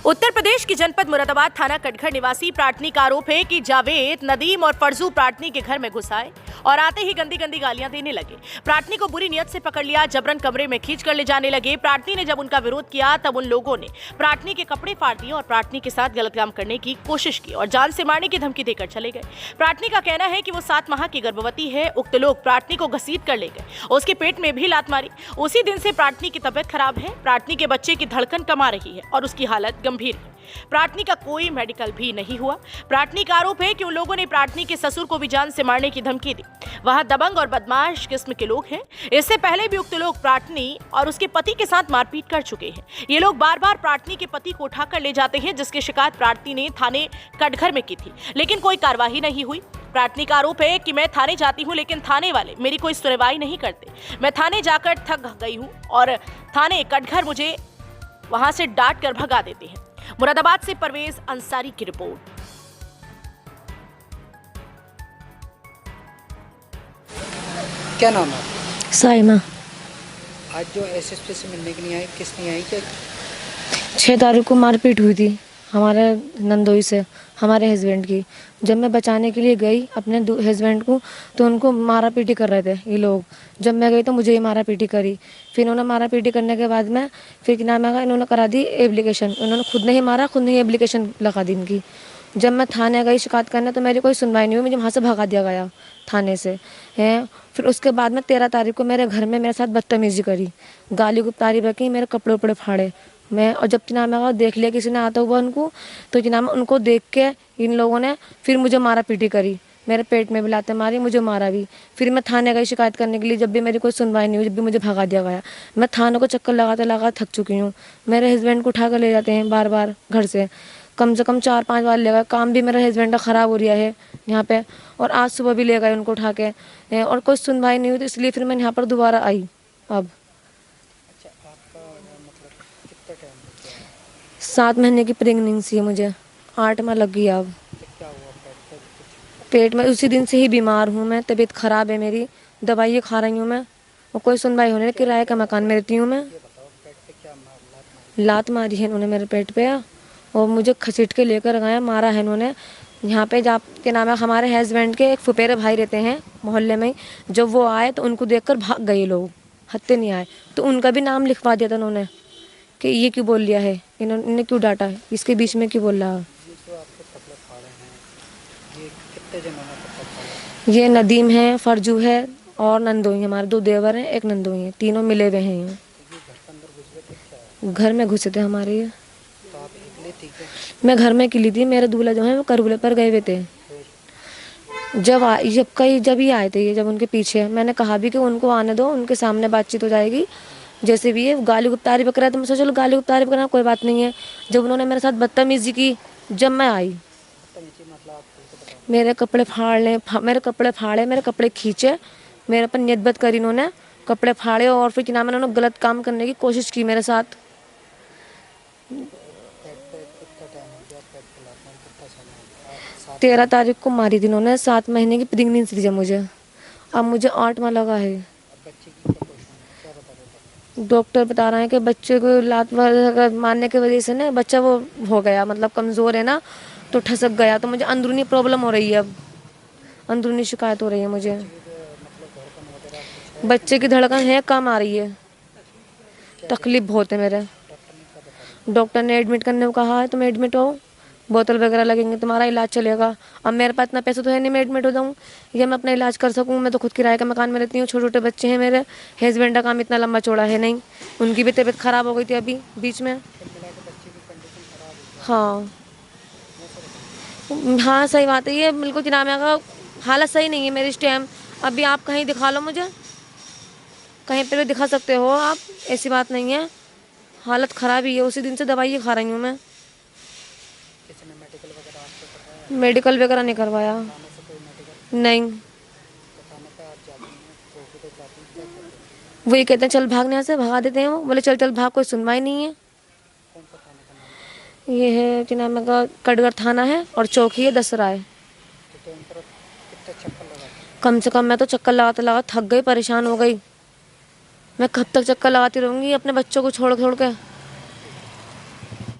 उत्तर प्रदेश की जनपद मुरादाबाद थाना कटघर निवासी प्रार्थनी का आरोप है कि जावेद, नदीम और फरजू प्रार्थनी के घर में घुस आए और आते ही गंदी गंदी गालियां देने लगे। प्रार्थनी को बुरी नियत से पकड़ लिया, जबरन कमरे में खींच कर ले जाने लगे। प्रार्थनी ने जब उनका विरोध किया तब उन लोगों ने प्रार्थनी के कपड़े फाड़ दिए और प्रार्थनी के साथ गलत काम करने की कोशिश की और जान से मारने की धमकी देकर चले गए। प्रार्थनी का कहना है कि वो 7 माह की गर्भवती है। उक्त लोग प्रार्थनी को घसीट कर ले गए, उसके पेट में भी लात मारी। उसी दिन से प्रार्थनी की तबीयत खराब है। प्रार्थनी के बच्चे की धड़कन कम आ रही है और उसकी हालत गंभीर है। प्रार्थनी का कोई मेडिकल भी नहीं हुआ। प्रार्थनी का आरोप है कि उन लोगों ने प्रार्थनी के ससुर को भी जान से मारने की धमकी दी। वहां दबंग और बदमाश किस्म के लोग हैं। इससे पहले भी उक्त लोग प्रार्थनी और उसके पति के साथ मारपीट कर चुके हैं। ये लोग बार बार प्रार्थनी के पति को उठाकर ले जाते हैं, जिसकी शिकायत प्रार्थनी ने थाने कटघर में की थी, लेकिन कोई कार्रवाई नहीं हुई। प्रार्थनी का आरोप है कि मैं थाने जाती हूं लेकिन थाने वाले मेरी कोई सुनवाई नहीं करते। मैं थाने जाकर थक गई हूं और थाने कटघर मुझे वहां से डांट कर भगा देते हैं। मुरादाबाद से परवेज अंसारी की रिपोर्ट। क्या नाम है? साइमा। आज जो एसएसपी से मिलने के लिए आई, किस लिए आई? क्या 6 तारीख को मारपीट हुई थी हमारे नंदोई से, हमारे हस्बैंड की। जब मैं बचाने के लिए गई अपने हस्बैंड को तो उनको मारा पीटी कर रहे थे ये लोग। जब मैं गई तो मुझे ही मारा पीटी करी। फिर इन्होंने मारा पीटी करने के बाद में फिर क्या नाम है, इन्होंने करा दी एप्लीकेशन। उन्होंने खुद ने ही मारा, खुद ने ही एप्लीकेशन लगा दी इनकी। जब मैं थाने गई शिकायत करने तो मेरी कोई सुनवाई नहीं हुई, मुझे वहाँ से भगा दिया गया थाने से है। फिर उसके बाद में 13 तारीख को मेरे घर में मेरे साथ बदतमीजी करी, गाली गुप्तारी बकी, मेरे कपड़े उपड़े फाड़े मैं। और जब नाम है देख लिया किसी ने आता हुआ उनको, तो नाम उनको देख के इन लोगों ने फिर मुझे मारा पीटी करी, मेरे पेट में भी लाते मारी, मुझे मारा भी। फिर मैं थाने गई शिकायत करने के लिए, जब भी मेरी कोई सुनवाई नहीं हुई, जब भी मुझे भगा दिया गया। मैं थाने को चक्कर लगाते लगाते थक चुकी हूँ। मेरे हस्बैंड को उठा कर ले जाते हैं बार बार घर से कम 4-5 बार ले गए। काम भी मेरे हस्बैंड का ख़राब हो रहा है यहाँ पे, और आज सुबह भी ले गए उनको उठा के, और कोई सुनवाई नहीं हुई। तो इसलिए फिर मैं यहाँ पर दोबारा आई। अब 7 महीने की प्रेगनेंसी है मुझे, 8 माह लग गई। अब पेट में उसी दिन से ही बीमार हूँ मैं, तबीयत ख़राब है मेरी, दवाइयाँ खा रही हूँ मैं, और कोई सुनवाई होने। किराए का मकान में रहती हूँ मैं। लात मारी है इन्होंने मेरे पेट पे और मुझे खसीट के लेकर गए, मारा है इन्होंने। यहाँ पे जब के नाम है हमारे हस्बैंड के एक फुफेरे भाई रहते हैं मोहल्ले में, जब वो आए तो उनको देखकर भाग गए लोग, हत्ते नहीं आए तो उनका भी नाम लिखवा दिया था उन्होंने कि ये क्यों बोल लिया है, इन्होंने क्यों डांटा है, इसके बीच में क्यों बोल रहा है। ये नदीम है, फरजू है और नंदोई, हमारे 2 देवर हैं, एक नंदोई है, तीनों मिले हुए हैं। घर में घुसे थे हमारे ये। मैं घर में अकेली थी, मेरे दूल्हा जो है वो करबूले पर गए हुए थे। जब ही आए थे ये, जब उनके पीछे मैंने कहा भी कि उनको आने दो, उनके सामने बातचीत हो जाएगी। जैसे भी ये गाली गुप्तारी पकड़ा है तो मैं सोचा चलो गाली गुप्तारी पकड़ा कोई बात नहीं है। जब उन्होंने मेरे साथ बदतमीजी की, जब मैं आई मेरे कपड़े फाड़े, मेरे कपड़े खींचे, मेरे पर नियत करी इन्होंने, कपड़े फाड़े और फिर क्या नाम है उन्होंने गलत काम करने की कोशिश की मेरे साथ। 13 तारीख को मारी थी इन्होंने, 7 महीने की प्रेगनेंसी थी जब मुझे। अब मुझे 8 माह लगा है। डॉक्टर बता रहे हैं कि बच्चे को लात मारने की वजह से ना बच्चा वो हो गया, मतलब कमज़ोर है ना, तो ठसक गया। तो मुझे अंदरूनी प्रॉब्लम हो रही है, अब अंदरूनी शिकायत हो रही है मुझे। बच्चे की धड़कन है कम आ रही है, तकलीफ बहुत है मेरे। डॉक्टर ने एडमिट करने को कहा है, तुम एडमिट हो, बोतल वगैरह लगेंगे, तुम्हारा इलाज चलेगा। अब मेरे पास इतना पैसा तो है नहीं मैं एडमिट हो जाऊँ या मैं अपना इलाज कर सकूँ। मैं तो खुद किराए का मकान में रहती हूँ, छोटे छोटे बच्चे हैं मेरे, हस्बैंड का काम इतना लंबा चौड़ा है नहीं, उनकी भी तबीयत ख़राब हो गई थी अभी बीच में। हाँ हाँ सही बात है, ये बिल्कुल कि नाम है हालत सही नहीं है मेरी इस टाइम। अभी आप कहीं दिखा लो मुझे, कहीं पर भी दिखा सकते हो आप, ऐसी बात नहीं है, हालत ख़राब ही है। उसी दिन से दवाई खा रही हूँ मैं। मेडिकल वगैरह नहीं करवाया, नहीं। वही कहते हैं चल भागने यहाँ से, भगा देते हैं वो, बोले चल चल भाग, कोई सुनवाई नहीं है। ये है कि नाम है कटघर थाना है और चौकी है दसराय। कम से कम मैं तो चक्कर लगाते लगाते थक गई, परेशान हो गई। मैं कब तक चक्कर लगाती रहूँगी अपने बच्चों को छोड़ छोड़ के।